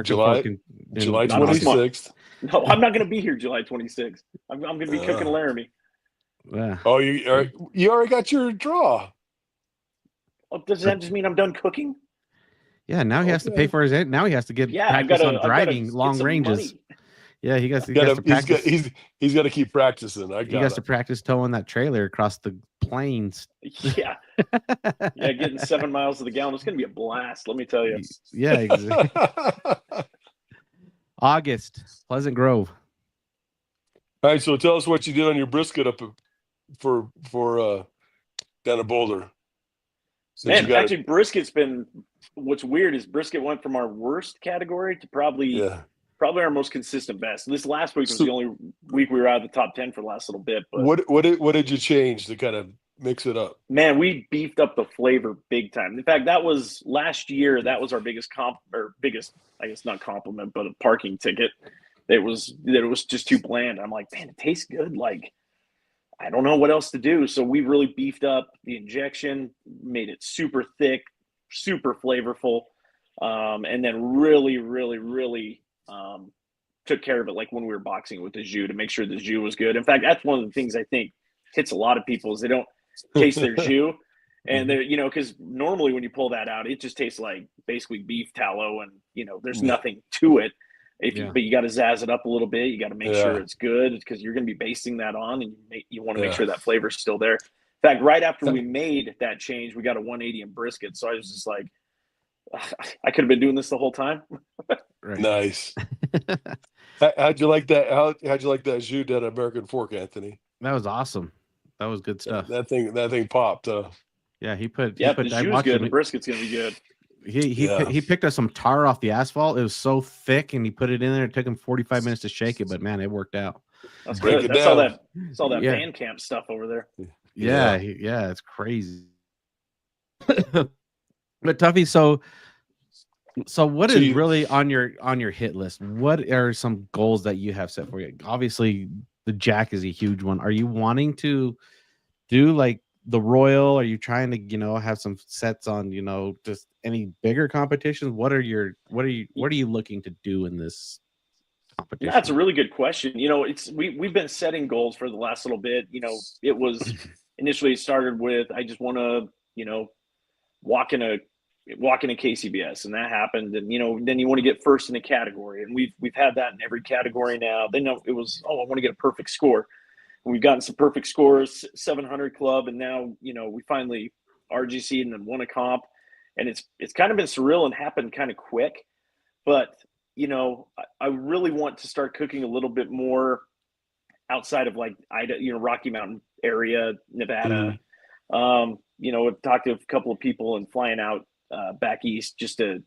July 26th. No, I'm not going to be here July 26th. I'm going to be cooking Laramie. Yeah. Oh, you already got your draw. Oh, does that just mean I'm done cooking? Yeah, now he has to pay for his. Now he has to get practice on driving long ranges. Money. Yeah, he has to practice. He's got to keep practicing. He has to practice towing that trailer across the plains. Yeah, yeah, getting 7 miles to the gallon. It's gonna be a blast. Let me tell you. Yeah, exactly. August, Pleasant Grove. All right, so tell us what you did on your brisket up for down at Boulder. Man, actually, brisket's been. What's weird is brisket went from our worst category to probably our most consistent best. This last week was the only week we were out of the top 10 for the last little bit. But what did you change to kind of mix it up? Man, we beefed up the flavor big time. In fact, that was last year. That was our biggest I guess not compliment, but a parking ticket. It was just too bland. I'm like, man, it tastes good. Like, I don't know what else to do. So we really beefed up the injection, made it super thick, super flavorful, and then really, really, really took care of it. Like when we were boxing with the jus to make sure the jus was good. In fact, that's one of the things I think hits a lot of people is they don't taste their jus. And they're, because normally when you pull that out, it just tastes like basically beef tallow and, there's nothing to it. But you got to zazz it up a little bit. You got to make sure it's good because you're going to be basing that on and you want to make sure that flavor's still there. In fact, right after we made that change, we got a 180 in brisket. So I was just like, I could have been doing this the whole time. Right. Nice. How'd you like that? How'd you like that jus down at American Fork, Anthony? That was awesome. That was good stuff. That thing popped. Yeah, he put. The jus good. The brisket's gonna be good. He picked up some tar off the asphalt. It was so thick, and he put it in there. It took him 45 minutes to shake it, but man, it worked out. That's good. That's all that band camp stuff over there. Yeah, it's crazy. But Tuffy, so what is really on your hit list? What are some goals that you have set for you? Obviously, the Jack is a huge one. Are you wanting to do like the Royal? Are you trying to have some sets on just any bigger competitions? What are you looking to do in this competition? That's a really good question. We've been setting goals for the last little bit. It was initially started with I just want to walk in a KCBS, and that happened. And then you want to get first in a category, and we've had that in every category now. Then it was I want to get a perfect score. And we've gotten some perfect scores, 700 club, and now we finally RGC and then won a comp, and it's kind of been surreal and happened kind of quick. But I really want to start cooking a little bit more outside of like Rocky Mountain area, Nevada. I've talked to a couple of people and flying out back east just to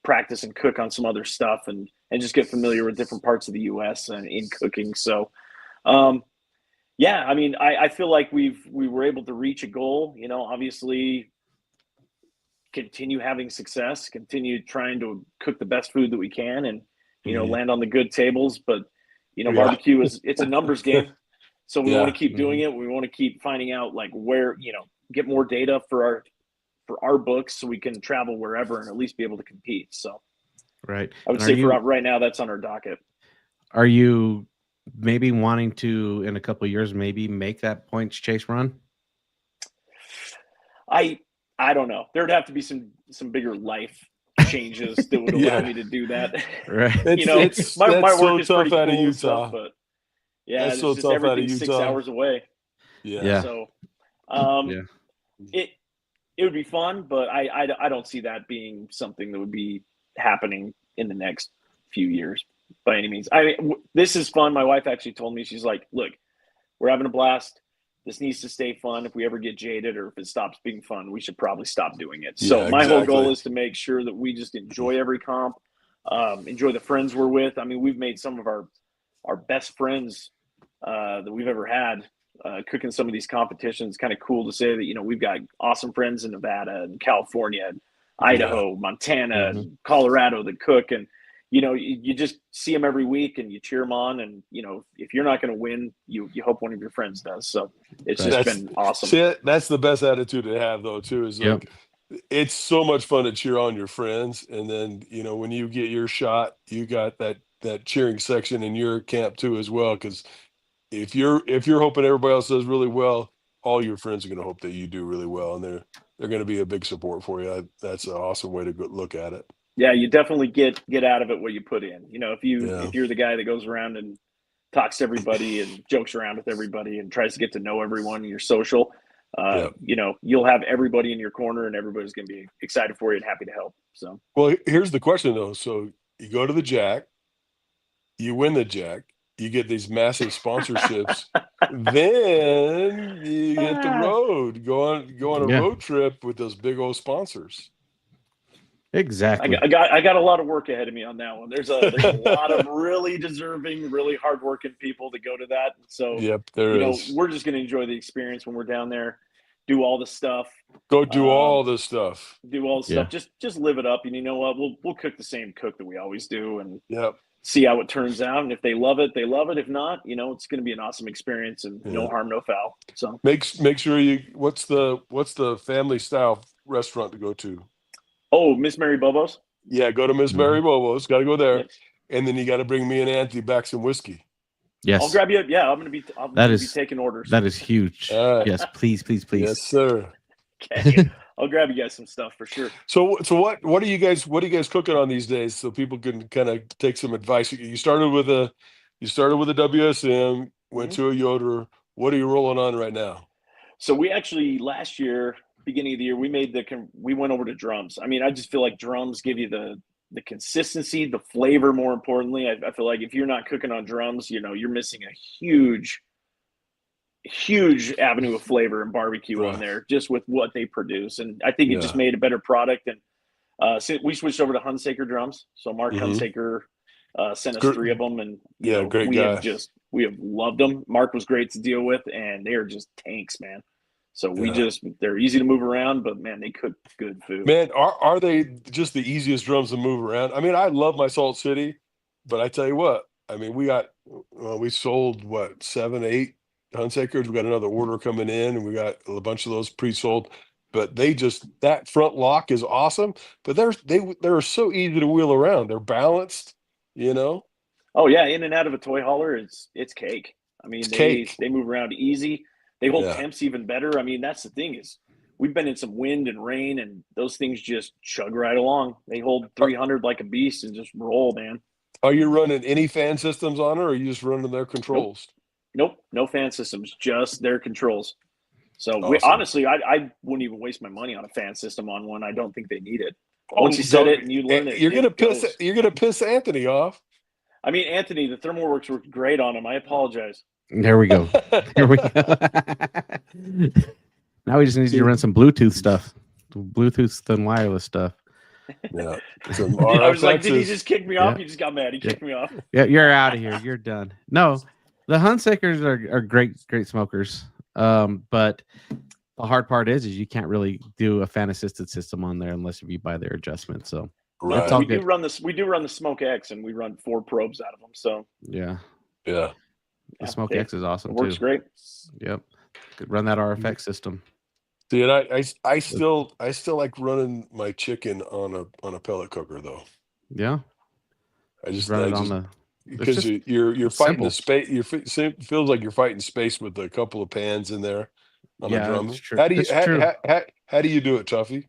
practice and cook on some other stuff and just get familiar with different parts of the U.S. and in cooking. So, I feel like we were able to reach a goal. Obviously, continue having success, continue trying to cook the best food that we can, and land on the good tables. But barbecue it's a numbers game, so we want to keep doing it. We want to keep finding out like where get more data for our books so we can travel wherever and at least be able to compete. So, right, I would say for right now that's on our docket. Are you maybe wanting to in a couple of years maybe make that points chase run? I don't know. There'd have to be some bigger life changes that would allow me to do that. Right. My work is pretty cool out of Utah. stuff, but it's just everything's 6 hours away. Yeah. So, it would be fun, but I don't see that being something that would be happening in the next few years by any means. I mean, this is fun. My wife actually told me, she's like, look, we're having a blast. This needs to stay fun. If we ever get jaded or if it stops being fun, we should probably stop doing it. So my whole goal is to make sure that we just enjoy every comp, enjoy the friends we're with. I mean, we've made some of our best friends that we've ever had cooking some of these competitions. Kind of cool to say that, we've got awesome friends in Nevada and California and Idaho, Montana, and Colorado that cook. And, you just see them every week and you cheer them on. And, if you're not going to win, you hope one of your friends does. So it's just been awesome. See, that's the best attitude to have though, too, is like, it's so much fun to cheer on your friends. And then, when you get your shot, you got that cheering section in your camp too, as well. Cause if you're hoping everybody else does really well, all your friends are going to hope that you do really well, and they're going to be a big support for you. That's an awesome way to look at it. Yeah, you definitely get out of it what you put in. You know, if Yeah. you're the guy that goes around and talks to everybody and jokes around with everybody and tries to get to know everyone in your social, you know, you'll have everybody in your corner and everybody's going to be excited for you and happy to help. So, well, here's the question though. So you go to the Jack, you win the Jack, you get these massive sponsorships, then you hit the road, go on a road trip with those big old sponsors. Exactly. I got a lot of work ahead of me on that one. There's a lot of really deserving, really hardworking people that go to that. So there is. We're just going to enjoy the experience when we're down there, do all the stuff. Go do all the stuff. Do all the stuff. Just live it up. And you know what? We'll cook the same cook that we always do, and see how it turns out. And if they love it, they love it. If not, you know, it's going to be an awesome experience, and no harm, no foul. So make sure you. What's the family style restaurant to go to? Oh, Miss Mary Bobo's? Yeah, go to Miss Mary Bobo's. Got to go there. Yep. And then you got to bring me and Anthony back some whiskey. Yes. I'll grab you. Yeah, I'm going to be taking orders. That is huge. Yes, please. Yes, sir. Okay. I'll grab you guys some stuff for sure. So what are you guys cooking on these days so people can kind of take some advice? You started with a WSM, went to a Yoder. What are you rolling on right now? So we actually last year, beginning of the year, we went over to drums. I mean, I just feel like drums give you the consistency, the flavor. More importantly, I feel like if you're not cooking on drums, you know, you're missing a huge avenue of flavor and barbecue on there just with what they produce. And I think it just made a better product. And so we switched over to Hunsaker drums. So Mark Hunsaker sent us 3 of them, and great guy. We have loved them. Mark was great to deal with, and they are just tanks, man. So they're easy to move around, but man, they cook good food. Man, are they just the easiest drums to move around? I mean, I love my Salt City, but I tell you what, I mean, we sold 7, 8 Hunsakers. We got another order coming in, and we got a bunch of those pre-sold. But that front lock is awesome. But they're so easy to wheel around. They're balanced, you know. Oh yeah, in and out of a toy hauler, it's cake. I mean, they move around easy. They hold temps even better. I mean, that's the thing is we've been in some wind and rain, and those things just chug right along. They hold 300 like a beast and just roll, man. Are you running any fan systems on it, or are you just running their controls? Nope, no fan systems, just their controls. So honestly, I wouldn't even waste my money on a fan system on one. I don't think they need it. Once you set it and you learn it, you're gonna piss Anthony off. I mean, Anthony, the ThermalWorks worked great on him. I apologize. There we go. Here we go. Now we just need to run some Bluetooth stuff, Bluetooth and wireless stuff. Yeah. I was like, did he just kick me off? He just got mad. He kicked me off. Yeah, you're out of here. You're done. No, the Hunsakers are great smokers. But the hard part is you can't really do a fan assisted system on there unless you buy their adjustment. So right. We do run the Smoke X, and we run 4 probes out of them. So yeah. The Smoke X is awesome. It works great. Yep. Could run that RFX system. See, and I still like running my chicken on a pellet cooker though. Yeah. I just run it on the because you're fighting the space. Feels like you're fighting space with a couple of pans in there on a drum. How do you do it, Tuffy?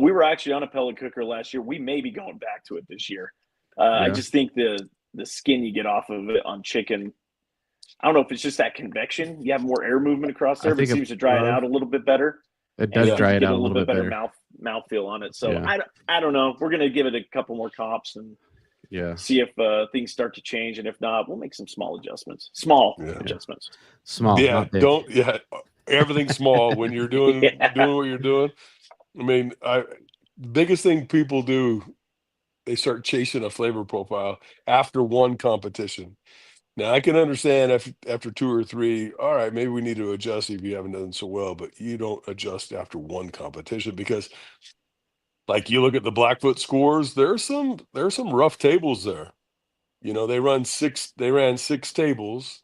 We were actually on a pellet cooker last year. We may be going back to it this year. I just think the skin you get off of it on chicken, I don't know if it's just that convection. You have more air movement across there, but it seems to dry it out a little bit better. It does dry it out a little bit better. Mouthfeel on it. So I don't know. We're gonna give it a couple more cops and see if things start to change, and if not, we'll make some small adjustments. Adjustments. Small. Yeah. Everything's small when you're doing what you're doing. I mean, biggest thing people do, they start chasing a flavor profile after one competition. Now I can understand after 2 or 3, all right, maybe we need to adjust if you haven't done so well, but you don't adjust after one competition because like you look at the Blackfoot scores, there's some rough tables there. You know, they ran 6 tables,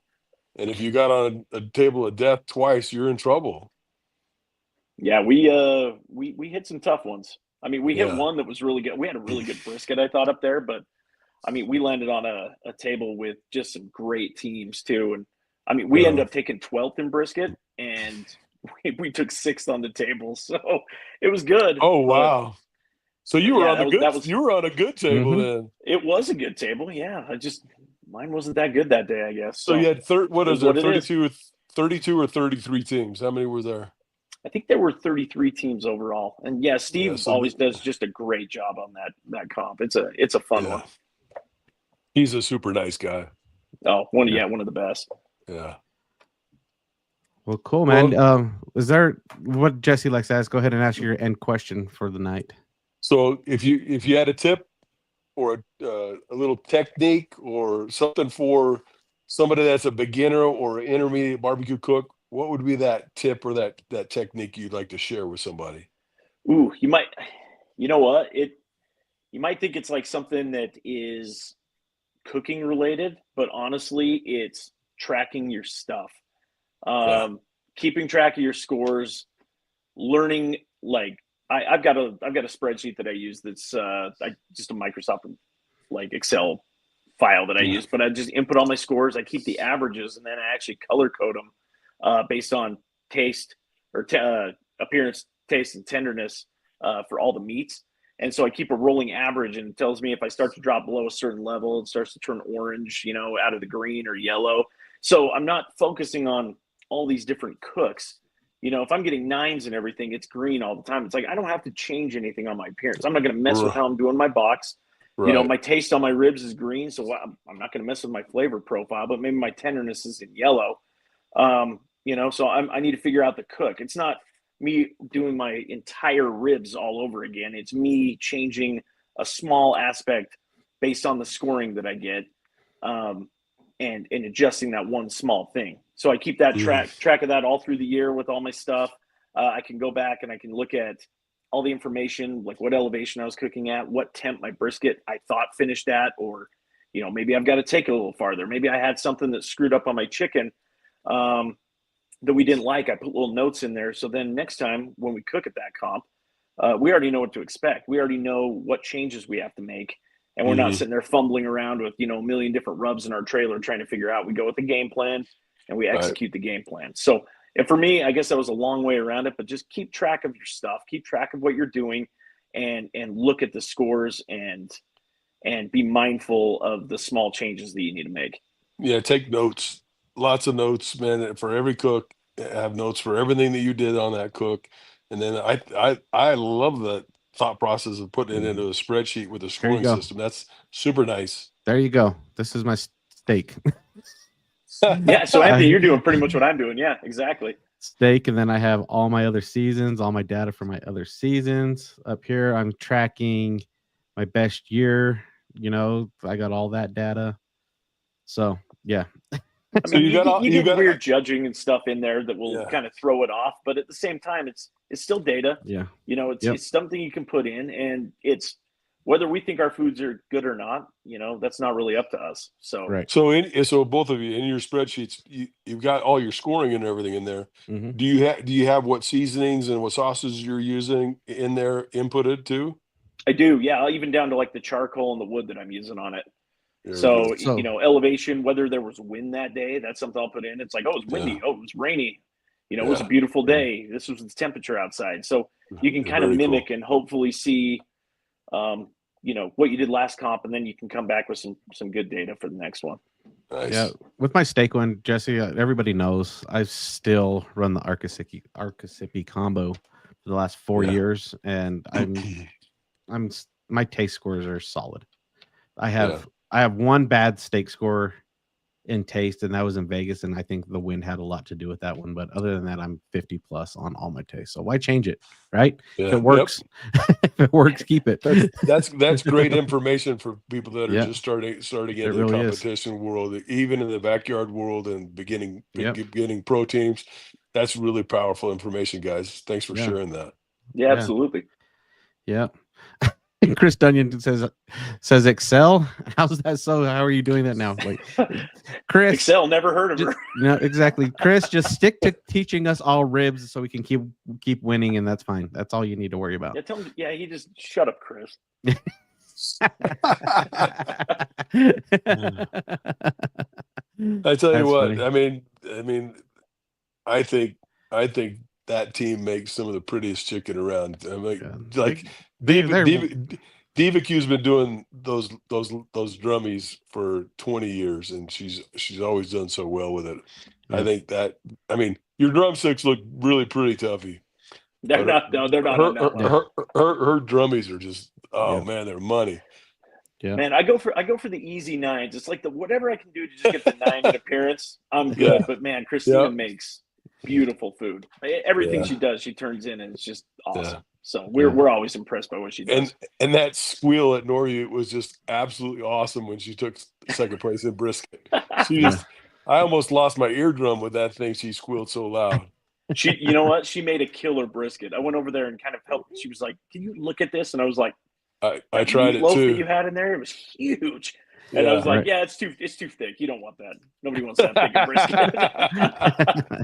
and if you got on a table of death twice, you're in trouble. Yeah, we hit some tough ones. I mean, we hit one that was really good. We had a really good brisket, I thought, up there, but I mean, we landed on a table with just some great teams too. And I mean, we ended up taking 12th in brisket, and we took 6th on the table, so it was good. Oh wow! So you were on the good. You were on a good table then. It was a good table. Yeah, mine wasn't that good that day, I guess. So you had 32 or 33 teams. How many were there? I think there were 33 teams overall. And yeah, Steve always does just a great job on that comp. It's a fun one. He's a super nice guy. Oh, one of the best. Yeah. Well, cool, man. Is there what Jesse likes to ask? Go ahead and ask your end question for the night. So if you had a tip or a little technique or something for somebody that's a beginner or intermediate barbecue cook, what would be that tip or that technique you'd like to share with somebody? Ooh, you might think it's like something that is cooking related, but honestly, it's tracking your stuff. Keeping track of your scores, learning, like I've got a spreadsheet that I use that's just a Microsoft like Excel file that I use, but I just input all my scores. I keep the averages, and then I actually color code them based on taste or appearance, taste, and tenderness for all the meats. And so I keep a rolling average, and it tells me if I start to drop below a certain level, it starts to turn orange, out of the green or yellow. So I'm not focusing on all these different cooks. If I'm getting 9s and everything, it's green all the time. It's like, I don't have to change anything on my appearance. I'm not going to mess with how I'm doing my box. Right. My taste on my ribs is green, so I'm not going to mess with my flavor profile, but maybe my tenderness is in yellow. So I need to figure out the cook. It's not me doing my entire ribs all over again. It's me changing a small aspect based on the scoring that I get, and adjusting that one small thing. So I keep that track of that all through the year with all my stuff. I can go back and I can look at all the information, like what elevation I was cooking at, what temp my brisket I thought finished at, or maybe I've got to take it a little farther. Maybe I had something that screwed up on my chicken that we didn't like. I put little notes in there. So then next time when we cook at that comp, we already know what to expect. We already know what changes we have to make. And we're not sitting there fumbling around with, a million different rubs in our trailer trying to figure out. We go with the game plan and we execute the game plan. So, and for me, I guess that was a long way around it, but just keep track of your stuff, keep track of what you're doing, and look at the scores and be mindful of the small changes that you need to make. Yeah, take notes. Lots of notes, man. For every cook, have notes for everything that you did on that cook. And then I love the thought process of putting it into a spreadsheet with a scoring system. That's super nice. There you go. This is my steak. Yeah, so Anthony, you're doing pretty much what I'm doing. Yeah, exactly. Steak, and then I have all my other seasons, all my data for my other seasons. Up here, I'm tracking my best year. I got all that data. So, yeah. I mean, you get weird judging and stuff in there that will kind of throw it off, but at the same time, it's still data. Yeah. It's something you can put in, and it's whether we think our foods are good or not, that's not really up to us. So, right. So both of you in your spreadsheets, you've got all your scoring and everything in there. Mm-hmm. Do you have what seasonings and what sauces you're using in there inputted too? I do. Yeah. Even down to like the charcoal and the wood that I'm using on it. So, elevation, whether there was wind that day, that's something I'll put in. It's like, oh, it was windy. Oh, it was rainy. It was a beautiful day. This was the temperature outside. So you can kind of mimic and hopefully see, what you did last comp, and then you can come back with some good data for the next one. Nice. Yeah. With my steak one, Jesse, everybody knows I still run the Arcasipi combo for the last 4 years, and my taste scores are solid. I have one bad steak score in taste, and that was in Vegas, and I think the wind had a lot to do with that one. But other than that, I'm 50 plus on all my tastes. So why change it, right? Yeah. If it works, if it works, keep it. That's great information for people that are just starting into the competition world, even in the backyard world and beginning pro teams. That's really powerful information, guys. Thanks for sharing that. Yeah, absolutely. Yeah. Chris Dunyan says Excel. How's that so? How are you doing that now? Like, Chris, Excel, never heard of her. No, exactly. Chris, just stick to teaching us all ribs so we can keep winning, and that's fine. That's all you need to worry about. Yeah, tell him. Yeah, he just shut up, Chris. I tell you what. Funny. I mean, I think I think that team makes some of the prettiest chicken around. I mean, Yeah. like They're- BBQ's been doing those drummies for 20 years, and she's always done so well with it. Yeah. I think that. I mean, your drumsticks look really pretty, Tuffy. They're not. No, they're not Her on that level. her drummies are just. Oh Yeah. man, they're money. Yeah. Man, I go for the easy 9s. It's like whatever I can do to just get the 9 in appearance, I'm good. Yeah. But man, Christina Yeah. makes beautiful food. Everything Yeah. she does, she turns in, and it's just awesome. Yeah. So we're always impressed by what she does. And that squeal at Norute was just absolutely awesome when she took second place in brisket. She just, I almost lost my eardrum with that thing. She squealed so loud. You know what? She made a killer brisket. I went over there and kind of helped. She was like, "Can you look at this?" And I was like, I tried it meatloaf too. that you had in there, it was huge. And I was like, "Yeah, it's too thick. You don't want that. Nobody wants that big a brisket."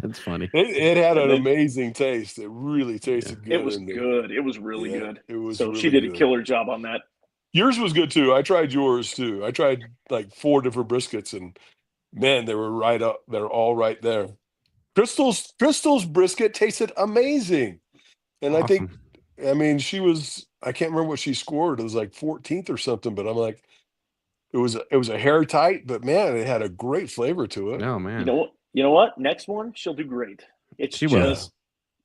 That's funny. It had an amazing taste. It really tasted good. It was good. It was really good. It was. So really she did a good. killer job on that. Yours was good too. I tried yours too. I tried like 4 different briskets, and man, they were right up. They're all right there. Crystal's brisket tasted amazing, and Awesome. I mean, she was. I can't remember what she scored. It was like 14th or something. But I'm like, it was a hair tight, but man, it had a great flavor to it. Oh man. You know what? Next one, she'll do great. It's She will. just,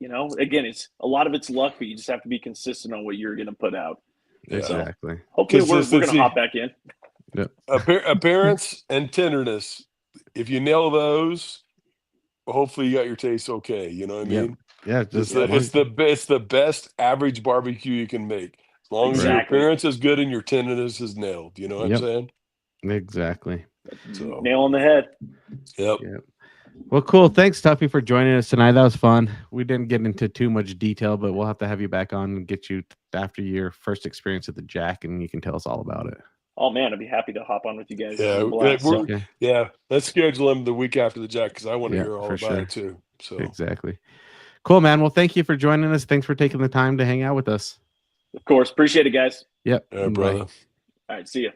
again, it's a lot of it's luck, but you just have to be consistent on what you're going to put out. Exactly. Hopefully, we're going Consistency. to hop back in. Appearance and tenderness. If you nail those, hopefully you got your taste okay. You know what I mean? Yeah. It's the best average barbecue you can make. As long as your Exactly. appearance is good and your tenderness is nailed. You know what I'm saying? Exactly. So, Nail on the head. Yep. Well, cool. Thanks, Tuffy, for joining us tonight. That was fun. We didn't get into too much detail, but we'll have to have you back on and get you after your first experience at the Jack, and you can tell us all about it. Oh man, I'd be happy to hop on with you guys. Yeah, let's schedule them the week after the Jack because I want to hear all about sure. it too. So Exactly. Cool, man. Well, thank you for joining us. Thanks for taking the time to hang out with us. Of course. Appreciate it, guys. Yep. yeah, brother. All right. See ya.